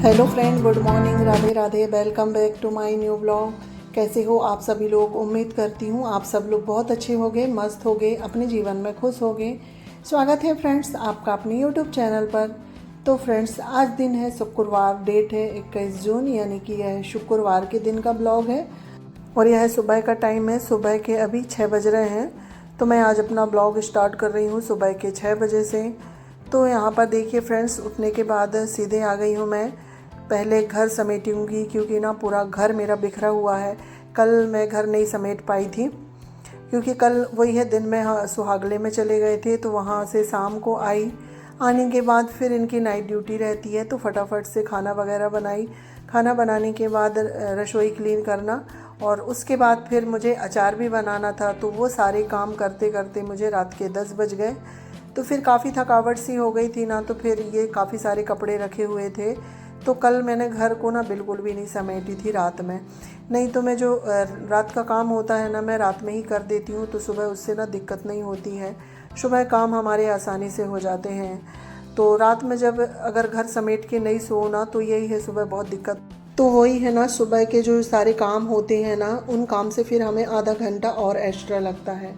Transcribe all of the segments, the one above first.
Hello friend, good morning, Radhe Radhe. Welcome back to my new blog. कैसे हो आप सभी लोग? उम्मीद करती हूँ आप सब लोग बहुत अच्छे होंगे, मस्त होंगे, अपने जीवन में खुश होंगे। स्वागत है फ्रेंड्स आपका अपने यूट्यूब चैनल पर। तो फ्रेंड्स, आज दिन है शुक्रवार, डेट है 21 जून, यानी कि यह शुक्रवार के दिन का ब्लॉग है और यह सुबह का टाइम है। सुबह के अभी 6 बज रहे हैं। तो मैं आज अपना ब्लॉग स्टार्ट कर रही हूँ सुबह के 6 बजे से। तो यहाँ पर देखिए फ्रेंड्स, उठने के बाद सीधे आ गई हूँ मैं। पहले घर समेटूंगी क्योंकि ना पूरा घर मेरा बिखरा हुआ है। कल मैं घर नहीं समेट पाई थी क्योंकि कल वही है, दिन में सुहागले में चले गए थे, तो वहाँ से शाम को आई। आने के बाद फिर इनकी नाइट ड्यूटी रहती है, तो फटाफट से खाना वगैरह बनाई। खाना बनाने के बाद रसोई क्लीन करना और उसके बाद फिर मुझे अचार भी बनाना था। तो वो सारे काम करते करते मुझे रात के 10 बज गए। तो फिर काफ़ी थकावट सी हो गई थी ना, तो फिर ये काफ़ी सारे कपड़े रखे हुए थे। तो कल मैंने घर को ना बिल्कुल भी नहीं समेटी थी रात में। नहीं तो मैं जो रात का काम होता है ना, मैं रात में ही कर देती हूँ, तो सुबह उससे ना दिक्कत नहीं होती है। सुबह काम हमारे आसानी से हो जाते हैं। तो रात में जब अगर घर समेट के नहीं सो ना, तो यही है, सुबह बहुत दिक्कत। तो वही है ना, सुबह के जो सारे काम होते हैं ना, उन काम से फिर हमें आधा घंटा और एक्स्ट्रा लगता है।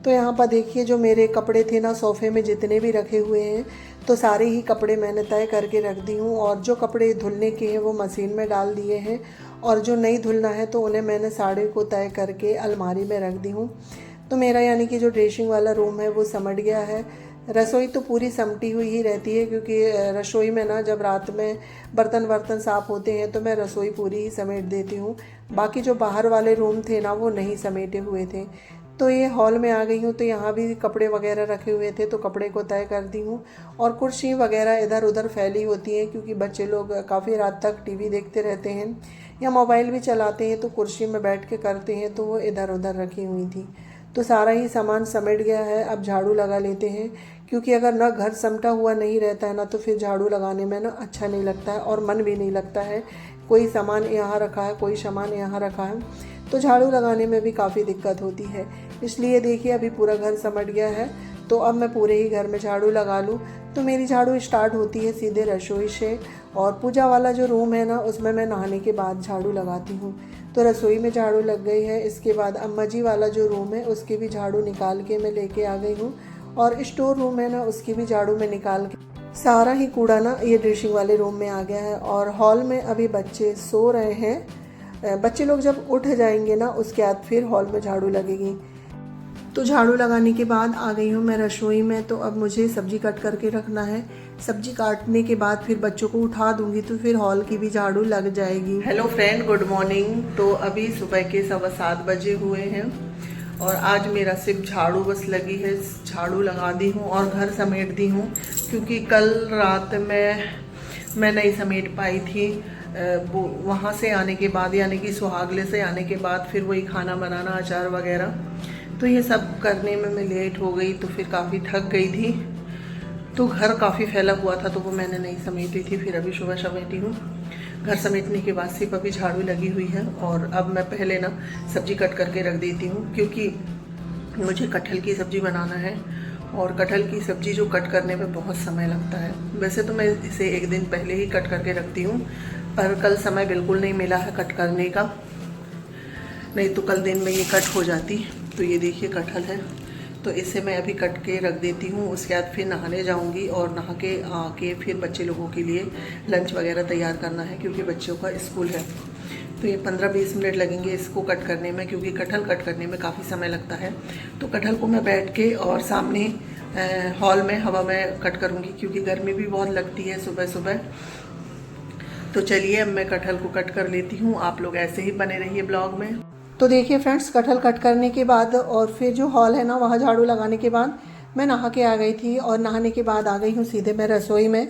तो यहाँ पर देखिए, जो मेरे कपड़े थे ना सोफ़े में जितने भी रखे हुए हैं, तो सारे ही कपड़े मैंने तय करके रख दी हूँ। और जो कपड़े धुलने के हैं वो मशीन में डाल दिए हैं, और जो नहीं धुलना है तो उन्हें मैंने साड़ी को तय करके अलमारी में रख दी हूँ। तो मेरा यानी कि जो ड्रेसिंग वाला रूम है वो समट गया है। रसोई तो पूरी समटी हुई ही रहती है, क्योंकि रसोई में ना जब रात में बर्तन साफ़ होते हैं तो मैं रसोई पूरी ही समेट देती हूँ। बाकी जो बाहर वाले रूम थे ना, वो नहीं समेटे हुए थे। तो ये हॉल में आ गई हूँ, तो यहाँ भी कपड़े वगैरह रखे हुए थे, तो कपड़े को तय कर दी हूँ। और कुर्सी वगैरह इधर उधर फैली होती हैं, क्योंकि बच्चे लोग काफ़ी रात तक टीवी देखते रहते हैं या मोबाइल भी चलाते हैं, तो कुर्सी में बैठ के करते हैं, तो वो इधर उधर रखी हुई थी। तो सारा ही सामान समेट गया है। अब झाड़ू लगा लेते हैं, क्योंकि अगर ना घर समटा हुआ नहीं रहता है ना, तो फिर झाड़ू लगाने में ना अच्छा नहीं लगता है और मन भी नहीं लगता है। कोई सामान यहाँ रखा है, कोई सामान यहाँ रखा है, तो झाड़ू लगाने में भी काफ़ी दिक्कत होती है। इसलिए देखिए, अभी पूरा घर समट गया है, तो अब मैं पूरे ही घर में झाड़ू लगा लूँ। तो मेरी झाड़ू स्टार्ट होती है सीधे रसोई से, और पूजा वाला जो रूम है ना, उसमें मैं नहाने के बाद झाड़ू लगाती हूँ। तो रसोई में झाड़ू लग गई है। इसके बाद अम्मा जी वाला जो रूम है उसकी भी झाड़ू निकाल के मैं लेके आ गई हूँ, और स्टोर रूम है ना, उसकी भी झाड़ू में निकाल के सारा ही कूड़ा ना ये ड्रेसिंग वाले रूम में आ गया है। और हॉल में अभी बच्चे सो रहे हैं। बच्चे लोग जब उठ जाएंगे ना, उसके बाद फिर हॉल में झाड़ू लगेगी। तो झाड़ू लगाने के बाद आ गई हूँ मैं रसोई में। तो अब मुझे सब्जी कट करके रखना है। सब्जी काटने के बाद फिर बच्चों को उठा दूंगी, तो फिर हॉल की भी झाड़ू लग जाएगी। Hello friend, good morning. तो अभी सुबह के 7:15 बजे हुए हैं, और आज मेरा सिर्फ झाड़ू बस लगी है। झाड़ू लगा दी हूँ और घर समेट दी हूँ, क्योंकि कल रात में मैं नहीं समेट पाई थी। वो वहाँ से आने के बाद, यानी कि सुहागले से आने के बाद, फिर वही खाना बनाना, अचार वगैरह, तो ये सब करने में मैं लेट हो गई। तो फिर काफ़ी थक गई थी। तो घर काफ़ी फैला हुआ था, तो वो मैंने नहीं समेटी थी। फिर अभी सुबह समेटी हूँ। घर समेटने के बाद सिर्फ अभी झाड़ू लगी हुई है। और अब मैं पहले ना सब्जी कट करके रख देती हूँ, क्योंकि मुझे कटहल की सब्ज़ी बनाना है। और कटहल की सब्ज़ी जो कट करने में बहुत समय लगता है। वैसे तो मैं इसे एक दिन पहले ही कट करके रखती हूँ, पर कल समय बिल्कुल नहीं मिला है कट करने का, नहीं तो कल दिन में ये कट हो जाती। तो ये देखिए कटहल है, तो इसे मैं अभी कट के रख देती हूँ। उसके बाद फिर नहाने जाऊँगी, और नहा के आके फिर बच्चे लोगों के लिए लंच वगैरह तैयार करना है, क्योंकि बच्चों का स्कूल है। तो ये 15-20 मिनट लगेंगे इसको कट करने में, क्योंकि कटहल कट करने में काफ़ी समय लगता है। तो कटहल को मैं बैठ के और सामने हॉल में हवा में कट करूँगी, क्योंकि गर्मी भी बहुत लगती है सुबह सुबह। तो चलिए, अब मैं कटहल को कट कर लेती हूँ। आप लोग ऐसे ही बने रहिए ब्लॉग में। तो देखिए फ्रेंड्स, कटहल कट करने के बाद और फिर जो हॉल है ना, वहाँ झाड़ू लगाने के बाद मैं नहा के आ गई थी। और नहाने के बाद आ गई हूँ सीधे मैं रसोई में,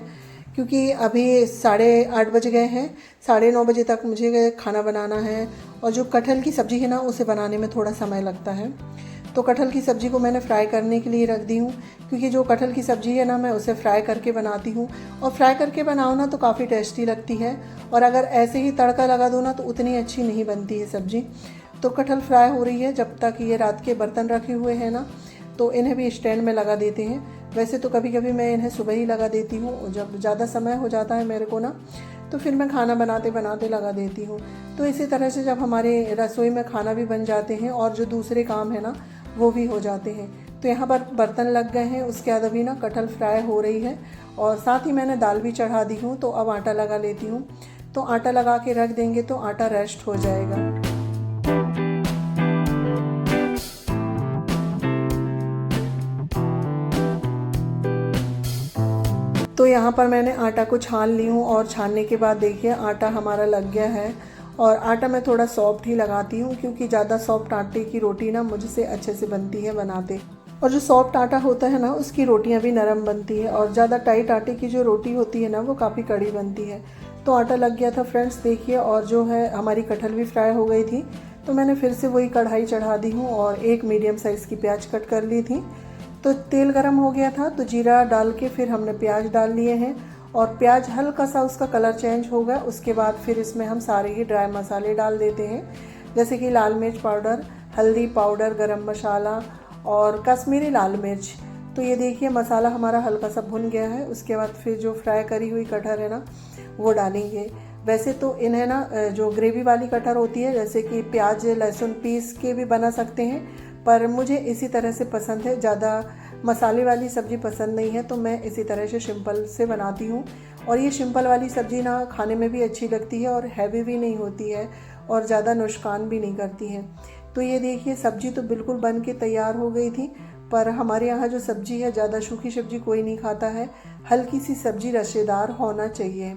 क्योंकि अभी 8:30 बज गए हैं। 9:30 बजे तक मुझे खाना बनाना है। और जो कटहल की सब्ज़ी है ना, उसे बनाने में थोड़ा समय लगता है। तो कटहल की सब्ज़ी को मैंने फ्राई करने के लिए रख दी हूँ, क्योंकि जो कटहल की सब्ज़ी है ना, मैं उसे फ्राई करके बनाती हूँ। और फ्राई करके बनाओ ना तो काफ़ी टेस्टी लगती है, और अगर ऐसे ही तड़का लगा दो ना, तो उतनी अच्छी नहीं बनती है सब्ज़ी। तो कटहल फ्राई हो रही है। जब तक ये रात के बर्तन रखे हुए हैं ना, तो इन्हें भी स्टैंड में लगा देते हैं। वैसे तो कभी कभी मैं इन्हें सुबह ही लगा देती हूँ, जब ज़्यादा समय हो जाता है मेरे को ना, तो तो फिर मैं खाना बनाते बनाते लगा देती हूँ। तो इसी तरह से जब हमारे रसोई में खाना भी बन जाते हैं और जो दूसरे काम है ना वो भी हो जाते हैं। तो यहाँ पर बर्तन लग गए हैं, उसके बाद अभी ना कटहल फ्राई हो रही है और साथ ही मैंने दाल भी चढ़ा दी हूँ। तो अब आटा लगा लेती हूँ। तो आटा लगा के रख देंगे तो आटा रेस्ट हो जाएगा। तो यहाँ पर मैंने आटा को छान ली हूँ और छानने के बाद देखिए आटा हमारा लग गया है। और आटा मैं थोड़ा सॉफ्ट ही लगाती हूँ क्योंकि ज़्यादा सॉफ्ट आटे की रोटी ना मुझसे अच्छे से बनती है बनाते। और जो सॉफ्ट आटा होता है ना उसकी रोटियाँ भी नरम बनती है और ज़्यादा टाइट आटे की जो रोटी होती है ना वो काफ़ी कड़ी बनती है। तो आटा लग गया था फ्रेंड्स देखिए। और जो है हमारी कटहल भी फ्राई हो गई थी। तो मैंने फिर से वही कढ़ाई चढ़ा दी हूँ और एक मीडियम साइज़ की प्याज कट कर ली थी। तो तेल गरम हो गया था तो जीरा डाल के फिर हमने प्याज डाल लिए हैं और प्याज हल्का सा उसका कलर चेंज हो गया। उसके बाद फिर इसमें हम सारे ही ड्राई मसाले डाल देते हैं, जैसे कि लाल मिर्च पाउडर, हल्दी पाउडर, गरम मसाला और कश्मीरी लाल मिर्च। तो ये देखिए मसाला हमारा हल्का सा भुन गया है। उसके बाद फिर जो फ्राई करी हुई कटहल है ना वो डालेंगे। वैसे तो इन्हें ना जो ग्रेवी वाली कटहल होती है जैसे कि प्याज लहसुन पीस के भी बना सकते हैं, पर मुझे इसी तरह से पसंद है, ज़्यादा मसाले वाली सब्ज़ी पसंद नहीं है। तो मैं इसी तरह से सिंपल से बनाती हूँ। और ये सिंपल वाली सब्ज़ी ना खाने में भी अच्छी लगती है और हैवी भी नहीं होती है और ज़्यादा नुकसान भी नहीं करती है। तो ये देखिए सब्ज़ी तो बिल्कुल बन के तैयार हो गई थी, पर हमारे यहाँ जो सब्ज़ी है ज़्यादा सूखी सब्ज़ी कोई नहीं खाता है, हल्की सी सब्ज़ी रसेदार होना चाहिए।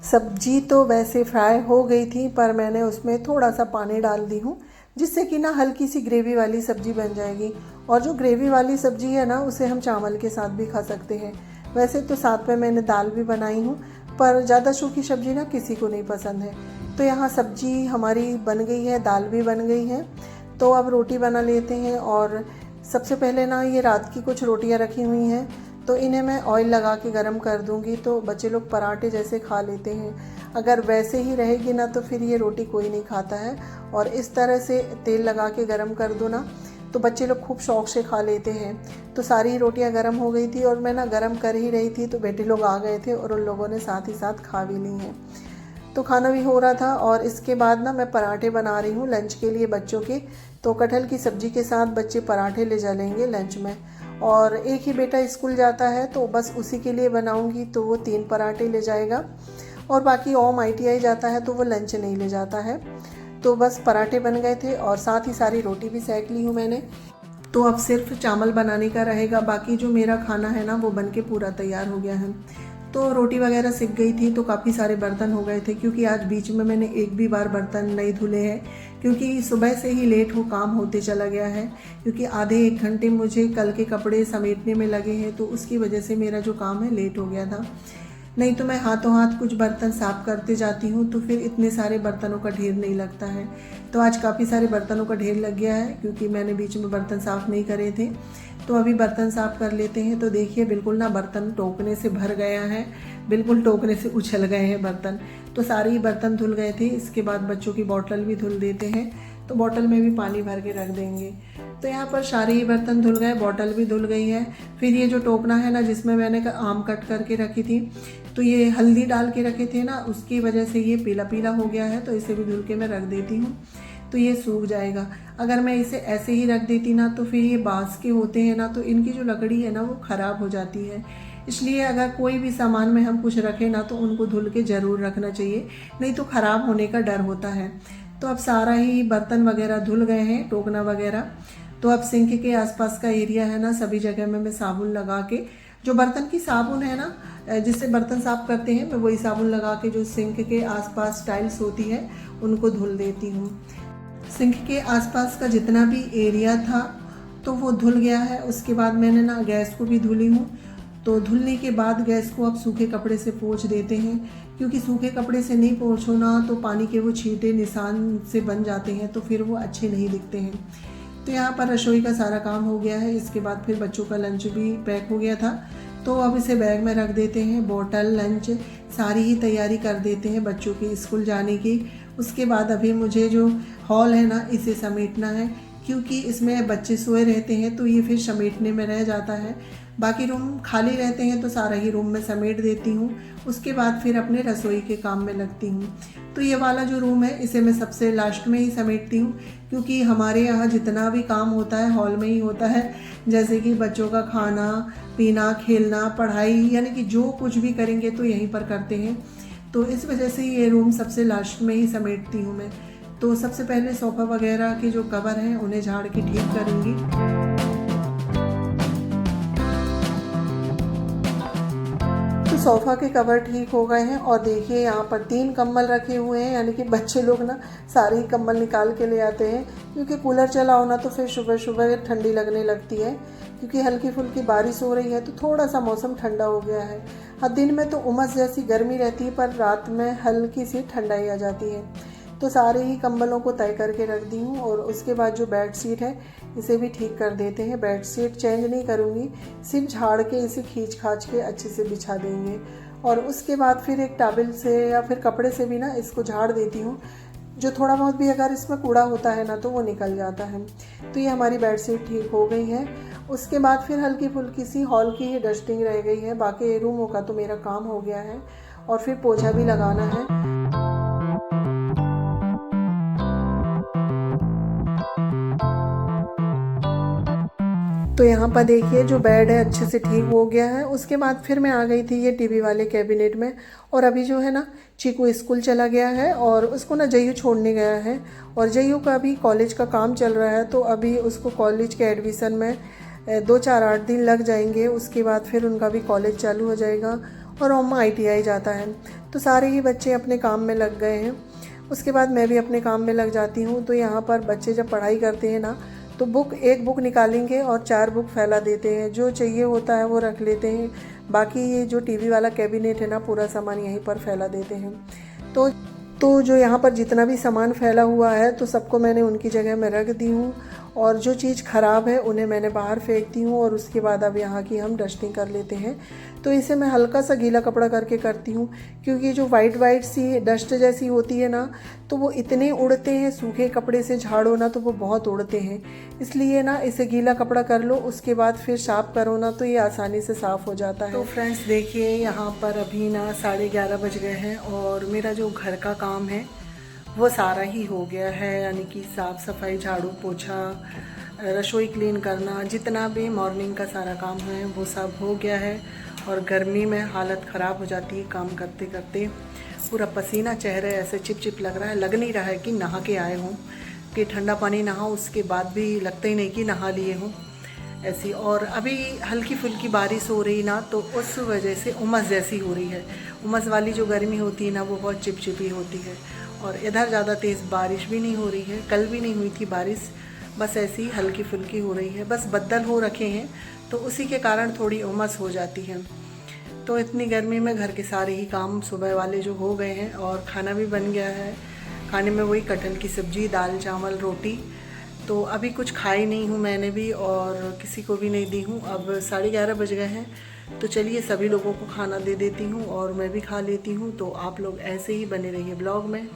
सब्जी तो वैसे फ्राई हो गई थी पर मैंने उसमें थोड़ा सा पानी डाल दी हूँ जिससे कि ना हल्की सी ग्रेवी वाली सब्ज़ी बन जाएगी। और जो ग्रेवी वाली सब्ज़ी है ना उसे हम चावल के साथ भी खा सकते हैं। वैसे तो साथ में मैंने दाल भी बनाई हूँ, पर ज़्यादा सूखी सब्ज़ी ना किसी को नहीं पसंद है। तो यहाँ सब्ज़ी हमारी बन गई है, दाल भी बन गई है। तो अब रोटी बना लेते हैं। और सबसे पहले ना ये रात की कुछ रोटियाँ रखी हुई हैं तो इन्हें मैं ऑयल लगा के गरम कर दूंगी। तो बच्चे लोग पराठे जैसे खा लेते हैं। अगर वैसे ही रहेगी ना तो फिर ये रोटी कोई नहीं खाता है। और इस तरह से तेल लगा के गरम कर दो ना तो बच्चे लोग खूब शौक से खा लेते हैं। तो सारी रोटियां गरम हो गई थी और मैं ना गरम कर ही रही थी तो बेटे लोग आ गए थे और उन लोगों ने साथ ही साथ खा भी ली हैं। तो खाना भी हो रहा था और इसके बाद ना मैं पराठे बना रही हूँ लंच के लिए बच्चों के। तो कटहल की सब्ज़ी के साथ बच्चे पराठे ले चलेंगे लंच में। और एक ही बेटा स्कूल जाता है तो बस उसी के लिए बनाऊंगी, तो वो 3 पराठे ले जाएगा। और बाकी ओम ITI जाता है तो वो लंच नहीं ले जाता है। तो बस पराठे बन गए थे और साथ ही सारी रोटी भी सेक ली हूँ मैंने। तो अब सिर्फ चावल बनाने का रहेगा, बाकी जो मेरा खाना है ना वो बन के पूरा तैयार हो गया है। तो रोटी वगैरह सिक गई थी तो काफ़ी सारे बर्तन हो गए थे क्योंकि आज बीच में मैंने एक भी बार बर्तन नहीं धुले हैं क्योंकि सुबह से ही लेट हो काम होते चला गया है। क्योंकि आधे 1 घंटे मुझे कल के कपड़े समेटने में लगे हैं तो उसकी वजह से मेरा जो काम है लेट हो गया था। नहीं तो मैं हाथों हाथ कुछ बर्तन साफ़ करते जाती हूँ तो फिर इतने सारे बर्तनों का ढेर नहीं लगता है। तो आज काफ़ी सारे बर्तनों का ढेर लग गया है क्योंकि मैंने बीच में बर्तन साफ़ नहीं करे थे। तो अभी बर्तन साफ़ कर लेते हैं। तो देखिए बिल्कुल ना बर्तन टोकने से भर गया है, बिल्कुल टोकने से उछल गए हैं बर्तन। तो सारे ही बर्तन धुल गए थे। इसके बाद बच्चों की बोतल भी धुल देते हैं, तो बोतल में भी पानी भर के रख देंगे। तो यहाँ पर सारे ही बर्तन धुल गए, बोतल भी धुल गई है। फिर ये जो टोकना है ना जिसमें मैंने आम कट करके रखी थी, तो ये हल्दी डाल के रखे थे ना, उसकी वजह से ये पीला पीला हो गया है। तो इसे भी धुल के मैं रख देती हूँ, तो ये सूख जाएगा। अगर मैं इसे ऐसे ही रख देती ना तो फिर ये बांस के होते हैं ना, तो इनकी जो लकड़ी है ना वो ख़राब हो जाती है। इसलिए अगर कोई भी सामान में हम कुछ रखें ना तो उनको धुल के ज़रूर रखना चाहिए, नहीं तो ख़राब होने का डर होता है। तो अब सारा ही बर्तन वगैरह धुल गए हैं, टोकना वगैरह। तो अब सिंक के आसपास का एरिया है ना सभी जगह में मैं साबुन लगा के, जो बर्तन की साबुन है ना जिससे बर्तन साफ़ करते हैं, मैं वही साबुन लगा के जो सिंक के आसपास टाइल्स होती है उनको धुल देती हूँ। सिंक के आसपास का जितना भी एरिया था तो वो धुल गया है। उसके बाद मैंने ना गैस को भी धुली हूँ। तो धुलने के बाद गैस को अब सूखे कपड़े से पोंछ देते हैं, क्योंकि सूखे कपड़े से नहीं पोंछो ना तो पानी के वो छींटे निशान से बन जाते हैं, तो फिर वो अच्छे नहीं दिखते हैं। तो यहाँ पर रसोई का सारा काम हो गया है। इसके बाद फिर बच्चों का लंच भी पैक हो गया था, तो अब इसे बैग में रख देते हैं। बोतल, लंच सारी ही तैयारी कर देते हैं बच्चों के स्कूल जाने की। उसके बाद अभी मुझे जो हॉल है ना इसे समेटना है, क्योंकि इसमें बच्चे सोए रहते हैं तो ये फिर समेटने में रह जाता है। बाकी रूम खाली रहते हैं तो सारा ही रूम में समेट देती हूँ। उसके बाद फिर अपने रसोई के काम में लगती हूँ। तो ये वाला जो रूम है इसे मैं सबसे लास्ट में ही समेटती हूँ, क्योंकि हमारे यहाँ जितना भी काम होता है हॉल में ही होता है। जैसे कि बच्चों का खाना पीना, खेलना, पढ़ाई, यानी कि जो कुछ भी करेंगे तो यहीं पर करते हैं। तो इस वजह से ये रूम सबसे लास्ट में ही समेटती हूँ मैं। तो सबसे पहले सोफ़ा वगैरह के जो कवर हैं उन्हें झाड़ के ठीक करूँगी। तो सोफ़ा के कवर ठीक हो गए हैं और देखिए यहाँ पर 3 कंबल रखे हुए हैं, यानी कि बच्चे लोग ना सारे ही कंबल निकाल के ले आते हैं, क्योंकि कूलर चला हो ना तो फिर सुबह सुबह ठंडी लगने लगती है। क्योंकि हल्की फुल्की बारिश हो रही है तो थोड़ा सा मौसम ठंडा हो गया है। हाँ, दिन में तो उमस जैसी गर्मी रहती है, पर रात में हल्की सी ठंडाई आ जाती है। तो सारे ही कंबलों को तय करके रख दी हूँ और उसके बाद जो बेड शीट है इसे भी ठीक कर देते हैं। बेड शीट चेंज नहीं करूँगी, सिर्फ झाड़ के इसे खींच खाच के अच्छे से बिछा देंगे। और उसके बाद फिर एक टॉवल से या फिर कपड़े से भी ना इसको झाड़ देती हूँ। जो थोड़ा बहुत भी अगर इसमें कूड़ा होता है ना तो वो निकल जाता है। तो ये हमारी बेड शीट ठीक हो गई है। उसके बाद फिर हल्की फुल्की सी हॉल की ही डस्टिंग रह गई है। बाकी रूमों का तो मेरा काम हो गया है और फिर पोछा भी लगाना है। तो यहाँ पर देखिए जो बेड है अच्छे से ठीक हो गया है। उसके बाद फिर मैं आ गई थी ये टीवी वाले कैबिनेट में। और अभी जो है ना चीकू स्कूल चला गया है और उसको ना जयू छोड़ने गया है। और जयू का अभी कॉलेज का काम चल रहा है, तो अभी उसको कॉलेज के एडमिशन में 2-4-8 दिन लग जाएंगे। उसके बाद फिर उनका भी कॉलेज चालू हो जाएगा और ओमा ITI जाता है। तो सारे ही बच्चे अपने काम में लग गए हैं। उसके बाद मैं भी अपने काम में लग जाती हूँ। तो यहाँ पर बच्चे जब पढ़ाई करते हैं ना तो एक बुक निकालेंगे और 4 बुक फैला देते हैं। जो चाहिए होता है वो रख लेते हैं। बाकी ये जो टीवी वाला कैबिनेट है ना पूरा सामान यहीं पर फैला देते हैं। तो जो यहाँ पर जितना भी सामान फैला हुआ है तो सबको मैंने उनकी जगह में रख दी हूँ। और जो चीज़ ख़राब है उन्हें मैंने बाहर फेंक दी हूँ। और उसके बाद अब यहाँ की हम डस्टिंग कर लेते हैं। तो इसे मैं हल्का सा गीला कपड़ा करके करती हूँ, क्योंकि जो वाइट सी डस्ट जैसी होती है ना तो वो इतने उड़ते हैं। सूखे कपड़े से झाड़ो ना तो वो बहुत उड़ते हैं। इसलिए ना इसे गीला कपड़ा कर लो, उसके बाद फिर साफ़ करो ना तो ये आसानी से साफ़ हो जाता है। तो फ्रेंड्स देखिए यहाँ पर अभी ना 11:30 बज गए हैं और मेरा जो घर का काम है वो सारा ही हो गया है, यानी कि साफ़ सफाई, झाड़ू पोछा, रसोई क्लीन करना, जितना भी मॉर्निंग का सारा काम है वो सब हो गया है। और गर्मी में हालत ख़राब हो जाती है काम करते करते। पूरा पसीना चेहरे ऐसे चिप लग रहा है, लग नहीं रहा है कि नहा के आए हों, कि ठंडा पानी नहा उसके बाद भी लगता ही नहीं कि नहा लिए हों ऐसी। और अभी हल्की फुल्की बारिश हो रही ना तो उस वजह से उमस जैसी हो रही है। उमस वाली जो गर्मी होती है ना वो बहुत चिपचिपी होती है। और इधर ज़्यादा तेज़ बारिश भी नहीं हो रही है, कल भी नहीं हुई थी बारिश, बस ऐसी हल्की फुल्की हो रही है। बस बदल हो रखे हैं तो उसी के कारण थोड़ी उमस हो जाती है। तो इतनी गर्मी में घर के सारे ही काम सुबह वाले जो हो गए हैं और खाना भी बन गया है। खाने में वही कटहल की सब्ज़ी, दाल चावल रोटी। तो अभी कुछ खाई नहीं हूँ मैंने भी और किसी को भी नहीं दी हूँ। अब 11:30 बज गए हैं तो चलिए सभी लोगों को खाना दे देती हूँ और मैं भी खा लेती हूँ। तो आप लोग ऐसे ही बने रहिए ब्लॉग में।